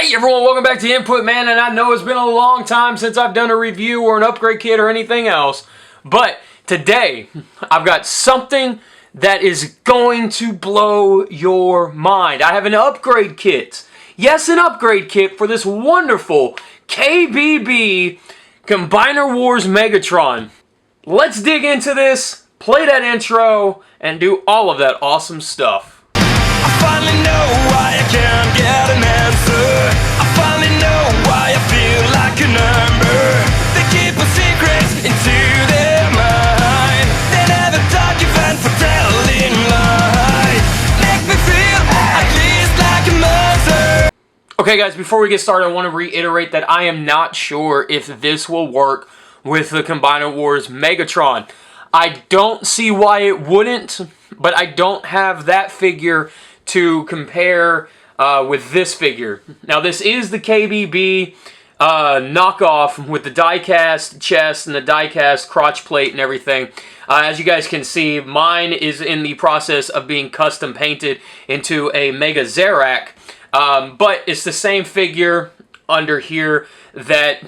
Hey everyone, welcome back to Input Man, and I know it's been a long time since I've done a review or an upgrade kit or anything else, but today I've got something that is going to blow your mind. I have an upgrade kit. Yes, an upgrade kit for this wonderful KBB Combiner Wars Megatron. Let's dig into this, play that intro, and do all of that awesome stuff. I finally know why I can't get an answer. I finally know why I feel like a number. They keep a secret into their mind. They never document for telling lies. Make me feel at least like a monster. Okay guys, before we get started, I want to reiterate that I am not sure if this will work with the Combiner Wars Megatron. I don't see why it wouldn't, but I don't have that figure to compare with this figure. Now this is the KBB knockoff with the die-cast chest and the die-cast crotch plate and everything. As you guys can see, mine is in the process of being custom painted into a Mega Zarak, but it's the same figure under here that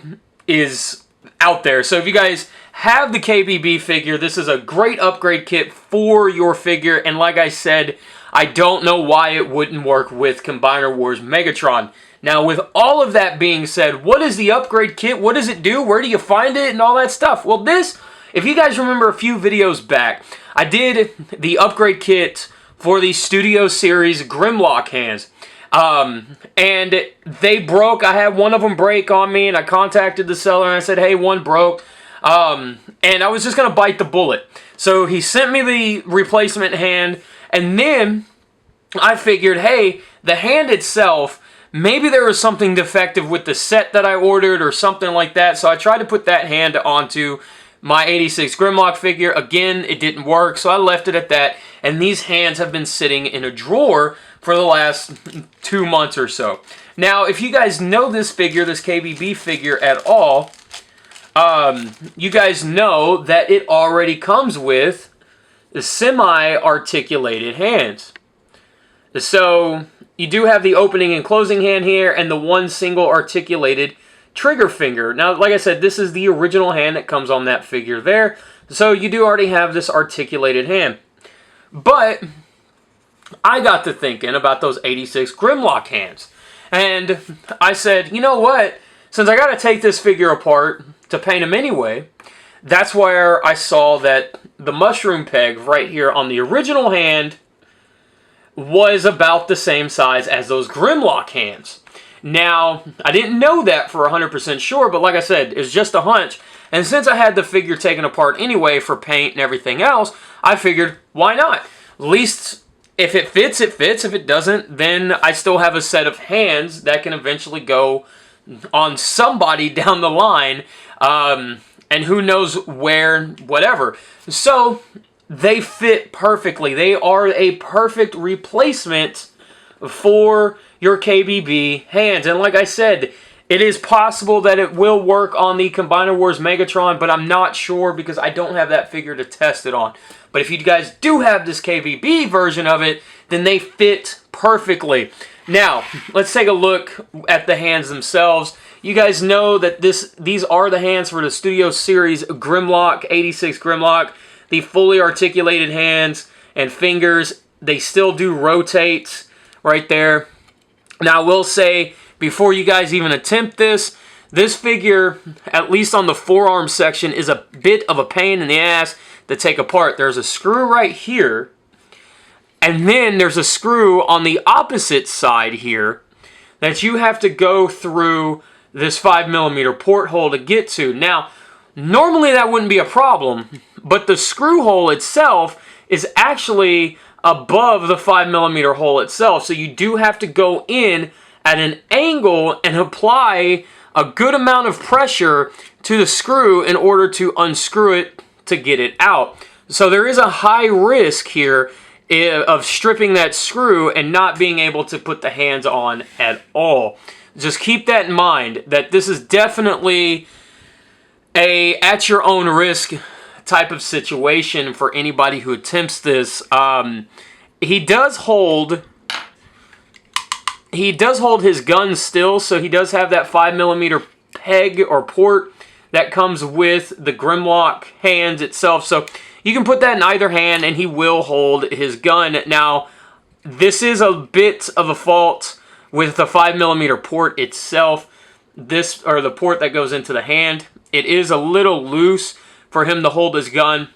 is out there. So if you guys have the KBB figure, this is a great upgrade kit for your figure, and like I said, I don't know why it wouldn't work with Combiner Wars Megatron. Now, with all of that being said, what is the upgrade kit? What does it do? Where do you find it? And all that stuff. Well, this, if you guys remember a few videos back, I did the upgrade kit for the Studio Series Grimlock hands. And they broke. I had one of them break on me, and I contacted the seller, and I said, hey, one broke. And I was just going to bite the bullet. So he sent me the replacement hand, and then I figured, hey, the hand itself, maybe there was something defective with the set that I ordered or something like that. So I tried to put that hand onto my 86 Grimlock figure. Again, it didn't work, so I left it at that. And these hands have been sitting in a drawer for the last 2 months or so. Now, if you guys know this figure, this KBB figure at all, you guys know that it already comes with the semi-articulated hands. So you do have the opening and closing hand here and the one single articulated trigger finger. Now, like I said, this is the original hand that comes on that figure there. So you do already have this articulated hand. But I got to thinking about those 86 Grimlock hands. And I said, you know what? Since I got to take this figure apart to paint him anyway, that's where I saw that the mushroom peg right here on the original hand was about the same size as those Grimlock hands. Now, I didn't know that for 100% sure, but like I said, it's just a hunch. And since I had the figure taken apart anyway for paint and everything else, I figured, why not? At least if it fits, it fits. If it doesn't, then I still have a set of hands that can eventually go on somebody down the line. And who knows where, whatever. So, they fit perfectly. They are a perfect replacement for your KBB hands. And like I said, it is possible that it will work on the Combiner Wars Megatron, but I'm not sure because I don't have that figure to test it on. But if you guys do have this KBB version of it, then they fit perfectly. Now, let's take a look at the hands themselves. You guys know that these are the hands for the Studio Series Grimlock, 86 Grimlock. The fully articulated hands and fingers, they still do rotate right there. Now, I will say, before you guys even attempt this figure, at least on the forearm section, is a bit of a pain in the ass to take apart. There's a screw right here, and then there's a screw on the opposite side here that you have to go through this 5mm porthole to get to. Now, normally that wouldn't be a problem, but the screw hole itself is actually above the 5mm hole itself, so you do have to go in at an angle and apply a good amount of pressure to the screw in order to unscrew it to get it out. So there is a high risk here of stripping that screw and not being able to put the hands on at all. Just keep that in mind, that this is definitely a at your own risk type of situation for anybody who attempts this. He does hold he does hold his gun still, so he does have that 5mm peg or port that comes with the Grimlock hands itself. So you can put that in either hand and he will hold his gun. Now, this is a bit of a fault with the 5mm port itself. This, or the port that goes into the hand, it is a little loose for him to hold his gun.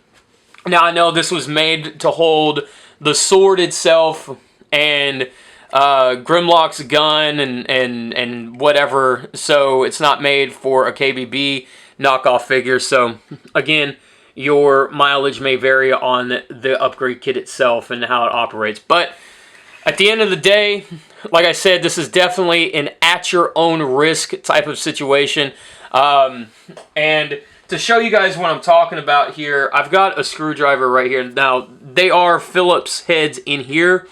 Now, I know this was made to hold the sword itself and Grimlock's gun and whatever, so it's not made for a KBB knockoff figure. So again, your mileage may vary on the upgrade kit itself and how it operates, but at the end of the day, like I said, this is definitely an at your own risk type of situation. And to show you guys what I'm talking about here, I've got a screwdriver right here. Now, they are Phillips heads in here.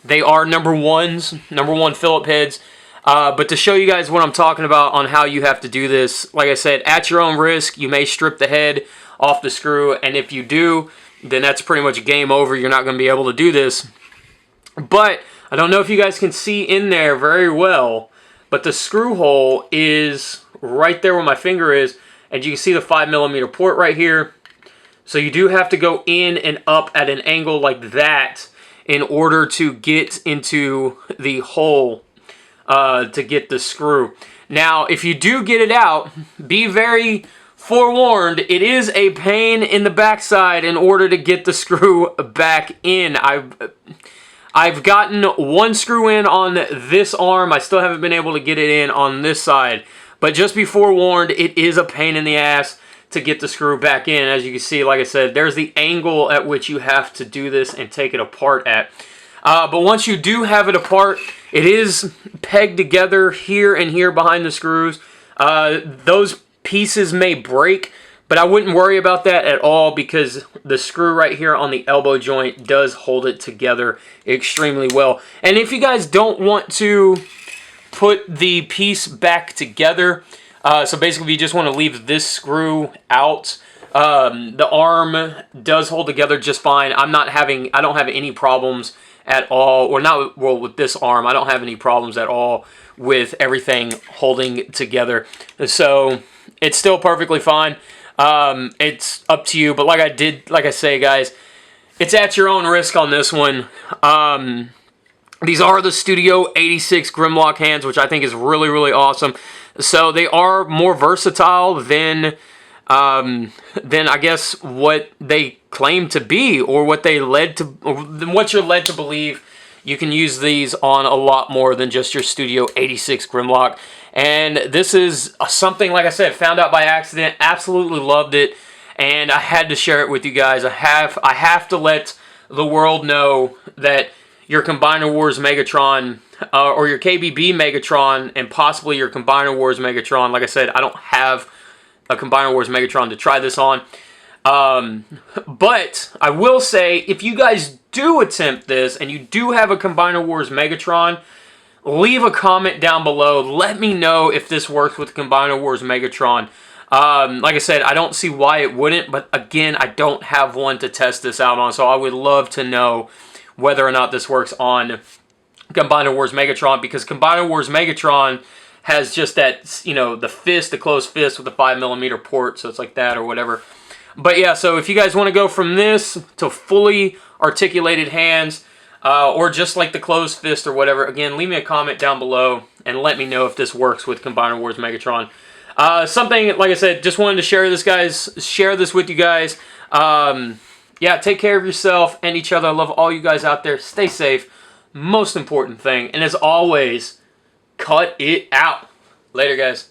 They are number one Phillips heads. But to show you guys what I'm talking about on how you have to do this, like I said, at your own risk, you may strip the head off the screw. And if you do, then that's pretty much game over. You're not going to be able to do this. But I don't know if you guys can see in there very well, but the screw hole is right there where my finger is. And you can see the 5mm port right here. So you do have to go in and up at an angle like that in order to get into the hole to get the screw. Now, if you do get it out, be very forewarned, it is a pain in the backside in order to get the screw back in. I've gotten one screw in on this arm. I still haven't been able to get it in on this side. But just be forewarned, it is a pain in the ass to get the screw back in. As you can see, like I said, there's the angle at which you have to do this and take it apart at. But once you do have it apart, it is pegged together here and here behind the screws. Those pieces may break, but I wouldn't worry about that at all because the screw right here on the elbow joint does hold it together extremely well. And if you guys don't want to put the piece back together, so basically you just want to leave this screw out, the arm does hold together just fine. I don't have any problems at all, or not, well, with this arm, I don't have any problems at all with everything holding together. So it's still perfectly fine. It's up to you, but like I say, guys, it's at your own risk on this one. These are the Studio 86 Grimlock hands, which I think is really, really awesome. So they are more versatile than I guess what they claim to be, or what they what you're led to believe. You can use these on a lot more than just your Studio 86 Grimlock. And this is something, like I said, found out by accident, absolutely loved it, and I had to share it with you guys. I have to let the world know that your Combiner Wars Megatron, or your KBB Megatron, and possibly your Combiner Wars Megatron, like I said, I don't have a Combiner Wars Megatron to try this on. But I will say, if you guys do attempt this, and you do have a Combiner Wars Megatron, leave a comment down below. Let me know if this works with Combiner Wars Megatron. Like I said, I don't see why it wouldn't, but again, I don't have one to test this out on, so I would love to know whether or not this works on Combiner Wars Megatron, because Combiner Wars Megatron has just that, you know, the closed fist with the 5mm port, so it's like that or whatever. But yeah, so if you guys want to go from this to fully articulated hands, or just like the closed fist or whatever, again, leave me a comment down below and let me know if this works with Combiner Wars Megatron. Something, like I said, just wanted to share this with you guys. Yeah, take care of yourself and each other. I love all you guys out there. Stay safe. Most important thing. And as always, cut it out. Later, guys.